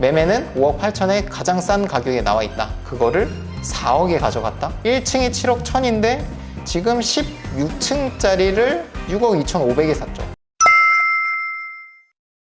매매는 5억 8천에 가장 싼 가격에 나와 있다. 그거를 4억에 가져갔다. 1층이 7억 1천인데 지금 16층짜리를 6억 2천5백에 샀죠.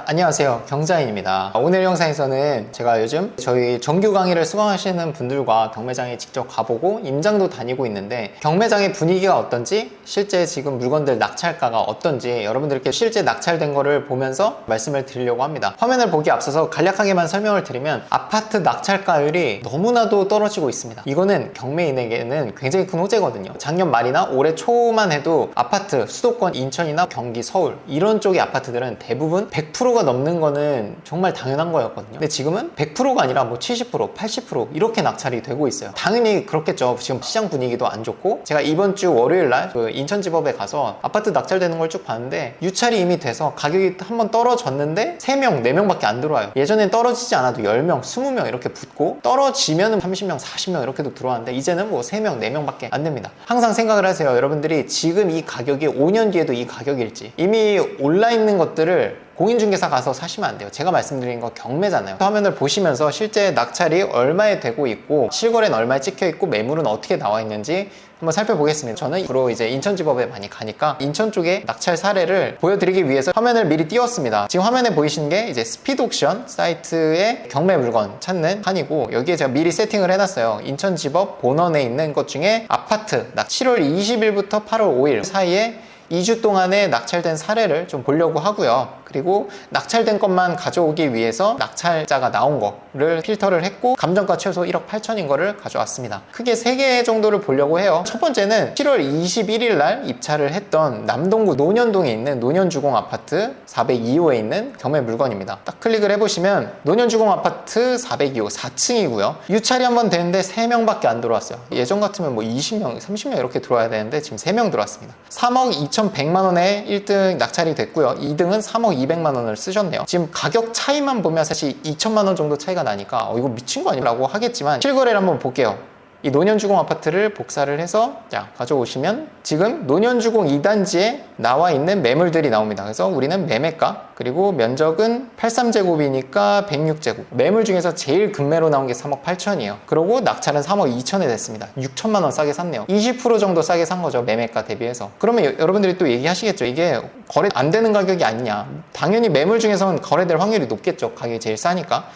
안녕하세요, 경자인입니다. 오늘 영상에서는 제가 요즘 저희 정규 강의를 수강하시는 분들과 경매장에 직접 가보고 임장도 다니고 있는데 경매장의 분위기가 어떤지, 실제 지금 물건들 낙찰가가 어떤지 여러분들께 실제 낙찰된 거를 보면서 말씀을 드리려고 합니다. 화면을 보기 앞서서 간략하게만 설명을 드리면 아파트 낙찰가율이 너무나도 떨어지고 있습니다. 이거는 경매인에게는 굉장히 큰 호재거든요. 작년 말이나 올해 초만 해도 아파트 수도권 인천이나 경기, 서울 이런 쪽의 아파트들은 대부분 100%가 넘는 거는 정말 당연한 거였거든요. 근데 지금은 100%가 아니라 뭐 70%, 80% 이렇게 낙찰이 되고 있어요. 당연히 그렇겠죠. 지금 시장 분위기도 안 좋고, 제가 이번 주 월요일날 그 인천지법에 가서 아파트 낙찰되는 걸 쭉 봤는데 유찰이 이미 돼서 가격이 한번 떨어졌는데 3명, 4명밖에 안 들어와요. 예전엔 떨어지지 않아도 10명, 20명 이렇게 붙고 떨어지면 30명, 40명 이렇게도 들어왔는데 이제는 뭐 3명, 4명밖에 안 됩니다. 항상 생각을 하세요. 여러분들이 지금 이 가격이 5년 뒤에도 이 가격일지, 이미 올라있는 것들을 공인중개사 가서 사시면 안 돼요. 제가 말씀드린 거 경매잖아요. 화면을 보시면서 실제 낙찰이 얼마에 되고 있고 실거래는 얼마에 찍혀 있고 매물은 어떻게 나와 있는지 한번 살펴보겠습니다. 저는 주로 이제 인천지법에 많이 가니까 인천 쪽의 낙찰 사례를 보여드리기 위해서 화면을 미리 띄웠습니다. 지금 화면에 보이시는 게 이제 스피드옥션 사이트의 경매 물건 찾는 칸이고, 여기에 제가 미리 세팅을 해놨어요. 인천지법 본원에 있는 것 중에 아파트 7월 20일부터 8월 5일 사이에 2주 동안에 낙찰된 사례를 좀 보려고 하고요. 그리고 낙찰된 것만 가져오기 위해서 낙찰자가 나온 거를 필터를 했고 감정가 최소 1억 8천인 거를 가져왔습니다. 크게 3개 정도를 보려고 해요. 첫 번째는 7월 21일 날 입찰을 했던 남동구 논현동에 있는 논현주공 아파트 402호에 있는 경매 물건입니다. 딱 클릭을 해보시면 논현주공 아파트 402호 4층이고요. 유찰이 한번 되는데 3명밖에 안 들어왔어요. 예전 같으면 뭐 20명, 30명 이렇게 들어와야 되는데 지금 3명 들어왔습니다. 3억 2,100만 원에 1등 낙찰이 됐고요. 2등은 3억 200만 원을 쓰셨네요. 지금 가격 차이만 보면 사실 2천만 원 정도 차이가 나니까 이거 미친 거 아니라고 하겠지만 실거래를 한번 볼게요. 이 논현주공 아파트를 복사를 해서 가져오시면 지금 논현주공 2단지에 나와 있는 매물들이 나옵니다. 그래서 우리는 매매가, 그리고 면적은 83제곱이니까 106제곱, 매물 중에서 제일 급매로 나온 게 3억 8천이에요. 그리고 낙찰은 3억 2천에 됐습니다. 6천만 원 싸게 샀네요. 20% 정도 싸게 산 거죠, 매매가 대비해서. 그러면 여러분들이 또 얘기하시겠죠. 이게 거래 안 되는 가격이 아니냐. 당연히 매물 중에서는 거래될 확률이 높겠죠. 가격이 제일 싸니까.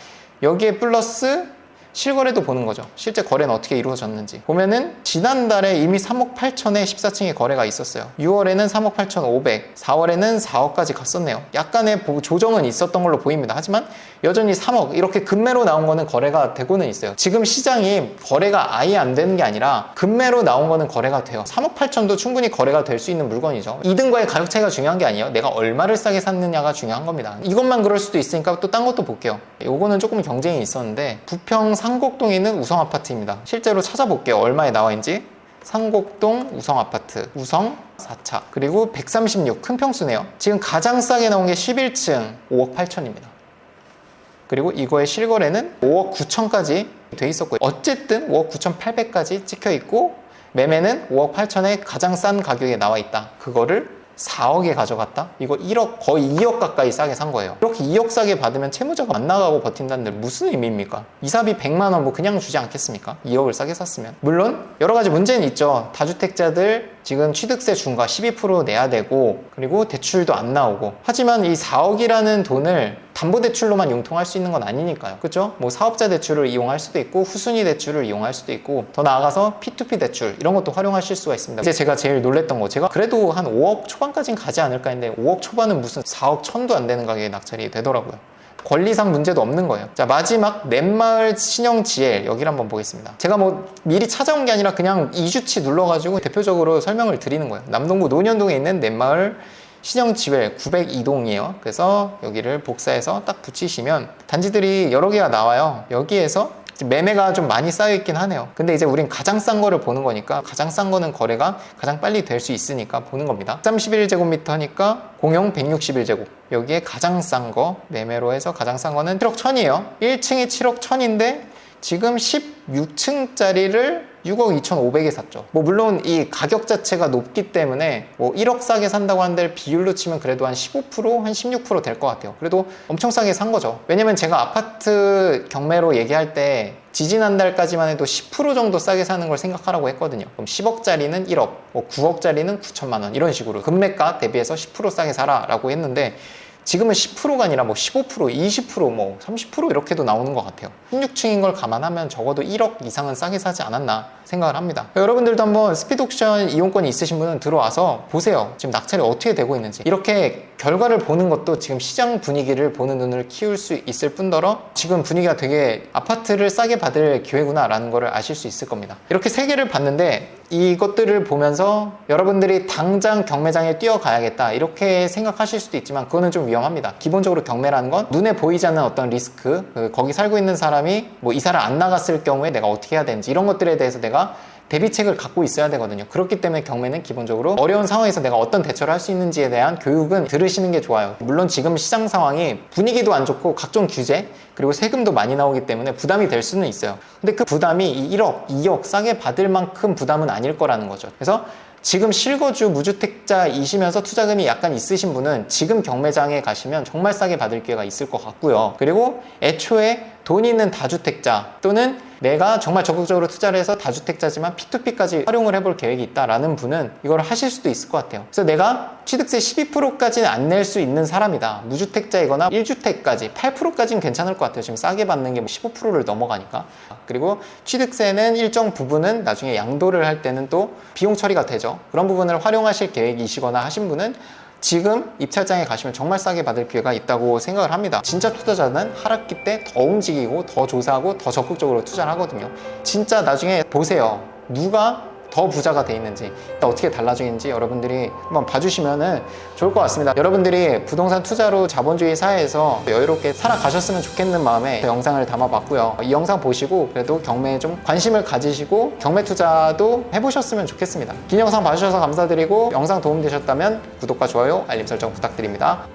여기에 플러스 실거래도 보는 거죠. 실제 거래는 어떻게 이루어졌는지 보면은 지난달에 이미 3억 8천에 14층의 거래가 있었어요. 6월에는 3억 8천 5백, 4월에는 4억까지 갔었네요. 약간의 조정은 있었던 걸로 보입니다. 하지만 여전히 3억 이렇게 급매로 나온 거는 거래가 되고는 있어요. 지금 시장이 거래가 아예 안 되는 게 아니라 급매로 나온 거는 거래가 돼요. 3억 8천도 충분히 거래가 될 수 있는 물건이죠. 2등과의 가격 차이가 중요한 게 아니에요. 내가 얼마를 싸게 샀느냐가 중요한 겁니다. 이것만 그럴 수도 있으니까 또 딴 것도 볼게요. 요거는 조금 경쟁이 있었는데 부평 상곡동에 있는 우성 아파트입니다. 실제로 찾아볼게요. 얼마에 나와 있는지. 상곡동 우성 아파트, 우성 4차, 그리고 136, 큰 평수네요. 지금 가장 싸게 나온 게 11층 5억 8천입니다. 그리고 이거의 실거래는 5억 9천까지 돼 있었고요. 어쨌든 5억 9천 8백까지 찍혀 있고 매매는 5억 8천에 가장 싼 가격에 나와 있다. 그거를 4억에 가져갔다? 이거 1억, 거의 2억 가까이 싸게 산 거예요. 이렇게 2억 싸게 받으면 채무자가 안 나가고 버틴다는데 무슨 의미입니까? 이사비 100만 원 뭐 그냥 주지 않겠습니까? 2억을 싸게 샀으면. 물론 여러 가지 문제는 있죠. 다주택자들 지금 취득세 중과 12% 내야 되고, 그리고 대출도 안 나오고. 하지만 이 4억이라는 돈을 담보대출로만 융통할 수 있는 건 아니니까요. 그죠? 뭐 사업자 대출을 이용할 수도 있고 후순위 대출을 이용할 수도 있고, 더 나아가서 P2P 대출 이런 것도 활용하실 수가 있습니다. 이제 제가 제일 놀랬던 거, 제가 그래도 한 5억 초반까지는 가지 않을까 했는데 5억 초반은 무슨 4억 천도 안 되는 가격에 낙찰이 되더라고요. 권리상 문제도 없는 거예요. 자, 마지막 넷마을 신형 GL 여기를 한번 보겠습니다. 제가 뭐 미리 찾아온 게 아니라 그냥 2주치 눌러가지고 대표적으로 설명을 드리는 거예요. 남동구 논현동에 있는 넷마을 신형 GL 902동이에요. 그래서 여기를 복사해서 딱 붙이시면 단지들이 여러 개가 나와요. 여기에서 매매가 좀 많이 쌓여있긴 하네요. 근데 이제 우린 가장 싼 거를 보는 거니까, 가장 싼 거는 거래가 가장 빨리 될 수 있으니까 보는 겁니다. 31제곱미터 하니까 공용 161제곱, 여기에 가장 싼 거 매매로 해서 가장 싼 거는 7억 1천이에요 1층이 7억 1천인데 지금 16층짜리를 6억 2,500에 샀죠. 뭐 물론 이 가격 자체가 높기 때문에 뭐 1억 싸게 산다고 하는데 비율로 치면 그래도 한 15%, 한 16% 될 것 같아요. 그래도 엄청 싸게 산 거죠. 왜냐면 제가 아파트 경매로 얘기할 때 지지난달까지만 해도 10% 정도 싸게 사는 걸 생각하라고 했거든요. 그럼 10억짜리는 1억, 뭐 9억짜리는 9천만 원 이런 식으로 금매가 대비해서 10% 싸게 사라 라고 했는데 지금은 10%가 아니라 뭐 15%, 20%, 뭐 30% 이렇게도 나오는 것 같아요. 16층인 걸 감안하면 적어도 1억 이상은 싸게 사지 않았나 생각을 합니다. 여러분들도 한번 스피드 옥션 이용권이 있으신 분은 들어와서 보세요. 지금 낙찰이 어떻게 되고 있는지. 이렇게 결과를 보는 것도 지금 시장 분위기를 보는 눈을 키울 수 있을 뿐더러 지금 분위기가 되게 아파트를 싸게 받을 기회구나 라는 거를 아실 수 있을 겁니다. 이렇게 세 개를 봤는데 이것들을 보면서 여러분들이 당장 경매장에 뛰어가야겠다 이렇게 생각하실 수도 있지만 그거는 좀 위험합니다. 기본적으로 경매라는 건 눈에 보이지 않는 어떤 리스크, 거기 살고 있는 사람이 뭐 이사를 안 나갔을 경우에 내가 어떻게 해야 되는지 이런 것들에 대해서 내가 대비책을 갖고 있어야 되거든요. 그렇기 때문에 경매는 기본적으로 어려운 상황에서 내가 어떤 대처를 할 수 있는지에 대한 교육은 들으시는 게 좋아요. 물론 지금 시장 상황이 분위기도 안 좋고 각종 규제 그리고 세금도 많이 나오기 때문에 부담이 될 수는 있어요. 근데 그 부담이 이 1억, 2억 싸게 받을 만큼 부담은 아닐 거라는 거죠. 그래서 지금 실거주 무주택자이시면서 투자금이 약간 있으신 분은 지금 경매장에 가시면 정말 싸게 받을 기회가 있을 것 같고요. 그리고 애초에 돈 있는 다주택자 또는 내가 정말 적극적으로 투자를 해서 다주택자지만 P2P까지 활용을 해볼 계획이 있다라는 분은 이걸 하실 수도 있을 것 같아요. 그래서 내가 취득세 12%까지는 안 낼 수 있는 사람이다. 무주택자이거나 1주택까지 8%까지는 괜찮을 것 같아요. 지금 싸게 받는 게 15%를 넘어가니까. 그리고 취득세는 일정 부분은 나중에 양도를 할 때는 또 비용 처리가 되죠. 그런 부분을 활용하실 계획이시거나 하신 분은 지금 입찰장에 가시면 정말 싸게 받을 기회가 있다고 생각을 합니다. 진짜 투자자는 하락기 때 더 움직이고 더 조사하고 더 적극적으로 투자를 하거든요. 진짜 나중에 보세요. 누가 더 부자가 돼 있는지 어떻게 달라지는지 여러분들이 한번 봐주시면 좋을 것 같습니다. 여러분들이 부동산 투자로 자본주의 사회에서 여유롭게 살아가셨으면 좋겠는 마음에 영상을 담아봤고요. 이 영상 보시고 그래도 경매에 좀 관심을 가지시고 경매 투자도 해보셨으면 좋겠습니다. 긴 영상 봐주셔서 감사드리고 영상 도움되셨다면 구독과 좋아요, 알림 설정 부탁드립니다.